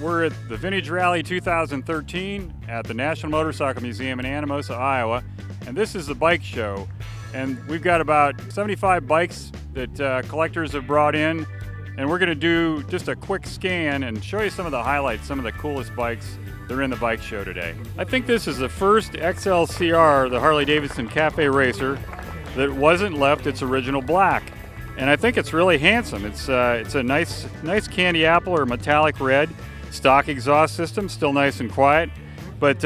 We're at the Vintage Rally 2013 at the National Motorcycle Museum in Anamosa, Iowa, and this is the bike show. And we've got about 75 bikes that collectors have brought in, and we're going to do just a quick scan and show you some of the highlights, some of the coolest bikes that are in the bike show today. I think this is the first XLCR, the Harley-Davidson Cafe Racer, that wasn't left its original black. And I think it's really handsome. It's a nice candy apple or metallic red. Stock exhaust system, still nice and quiet, but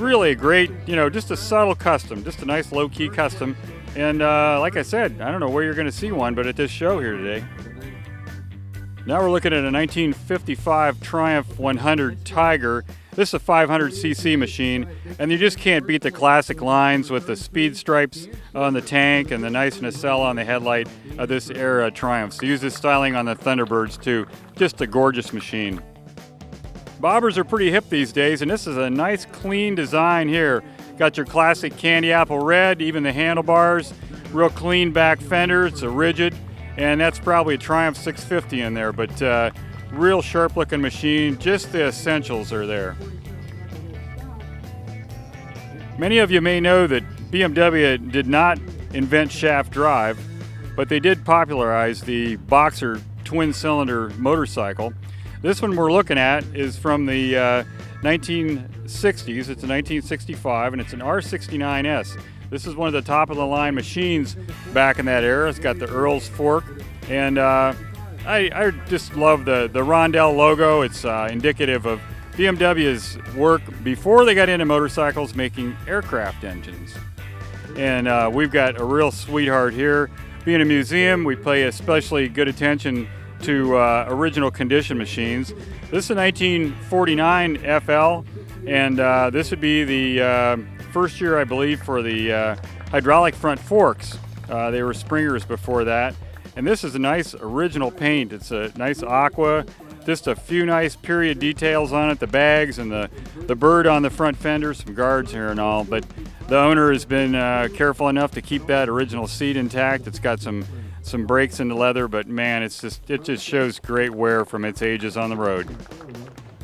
really a great, just a subtle custom, just a nice low-key custom. And like I said, I don't know where you're going to see one, but at this show here today. Now we're looking at a 1955 Triumph 100 Tiger. This is a 500cc machine, and you just can't beat the classic lines with the speed stripes on the tank and the nice nacelle on the headlight of this era Triumphs. Use this styling on the Thunderbirds too. Just a gorgeous machine. Bobbers are pretty hip these days, and this is a nice clean design here. Got your classic candy apple red, even the handlebars, real clean back fender, it's a rigid, and that's probably a Triumph 650 in there, but real sharp looking machine, just the essentials are there. Many of you may know that BMW did not invent shaft drive, but they did popularize the Boxer twin cylinder motorcycle. This one we're looking at is from the 1960s. It's a 1965, and it's an R69S. This is one of the top of the line machines back in that era. It's got the Earl's fork, and I just love the Rondell logo. It's indicative of BMW's work before they got into motorcycles, making aircraft engines. And we've got a real sweetheart here. Being a museum, we pay especially good attention to original condition machines. This is a 1949 FL, and this would be the first year, I believe, for the hydraulic front forks. They were Springers before that. And this is a nice original paint. It's a nice aqua, just a few nice period details on it, the bags and the bird on the front fender, some guards here and all. But the owner has been careful enough to keep that original seat intact. It's got some brakes in the leather, but man, it just shows great wear from its ages on the road.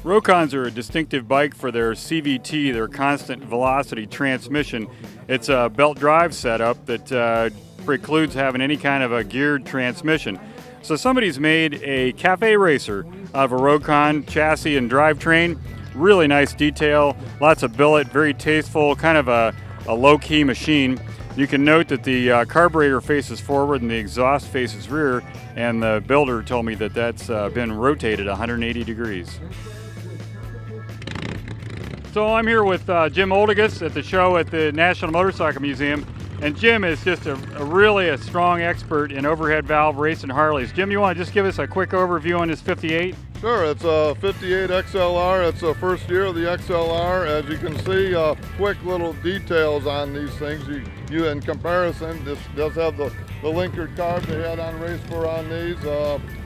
Rokons are a distinctive bike for their CVT, their constant velocity transmission. It's a belt drive setup that precludes having any kind of a geared transmission. So somebody's made a cafe racer out of a Rokon chassis and drivetrain. Really nice detail, lots of billet, very tasteful, kind of a low-key machine. You can note that the carburetor faces forward and the exhaust faces rear, and the builder told me that that's been rotated 180 degrees. So I'm here with Jim Old Igus at the show at the National Motorcycle Museum, and Jim is just really a strong expert in overhead valve racing Harleys. Jim, you want to just give us a quick overview on this 58? Sure, it's a 58 XLR. It's the first year of the XLR. As you can see, quick little details on these things. You in comparison, this does have the linkered carb they had on race for on these.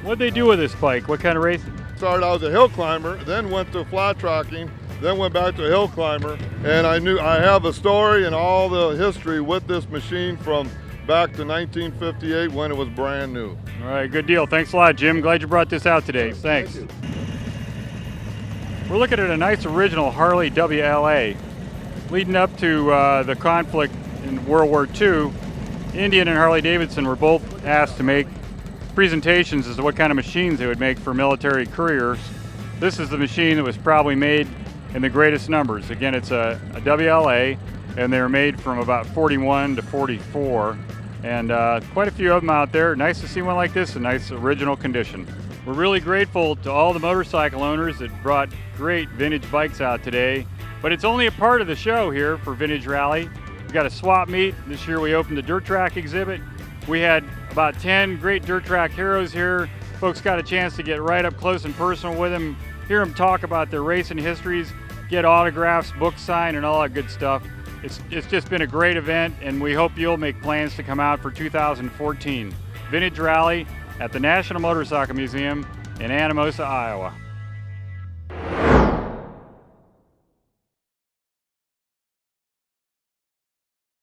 What'd they do with this bike? What kind of racing? Started out as a hill climber, then went to flat tracking, then went back to hill climber, and I have a story and all the history with this machine from back to 1958 when it was brand new. All right, good deal. Thanks a lot, Jim. Glad you brought this out today. Thanks. Thank We're looking at a nice original Harley WLA. Leading up to the conflict in World War II, Indian and Harley-Davidson were both asked to make presentations as to what kind of machines they would make for military couriers. This is the machine that was probably made in the greatest numbers. Again, it's a WLA, and they're made from about 41 to 44, and quite a few of them out there. Nice to see one like this in nice original condition. We're really grateful to all the motorcycle owners that brought great vintage bikes out today, but it's only a part of the show here for Vintage Rally. We've got a swap meet. This year we opened the dirt track exhibit. We had about 10 great dirt track heroes here. Folks got a chance to get right up close and personal with them, hear them talk about their racing histories, get autographs, books signed, and all that good stuff. It's just been a great event, and we hope you'll make plans to come out for 2014. Vintage Rally at the National Motorcycle Museum in Anamosa, Iowa.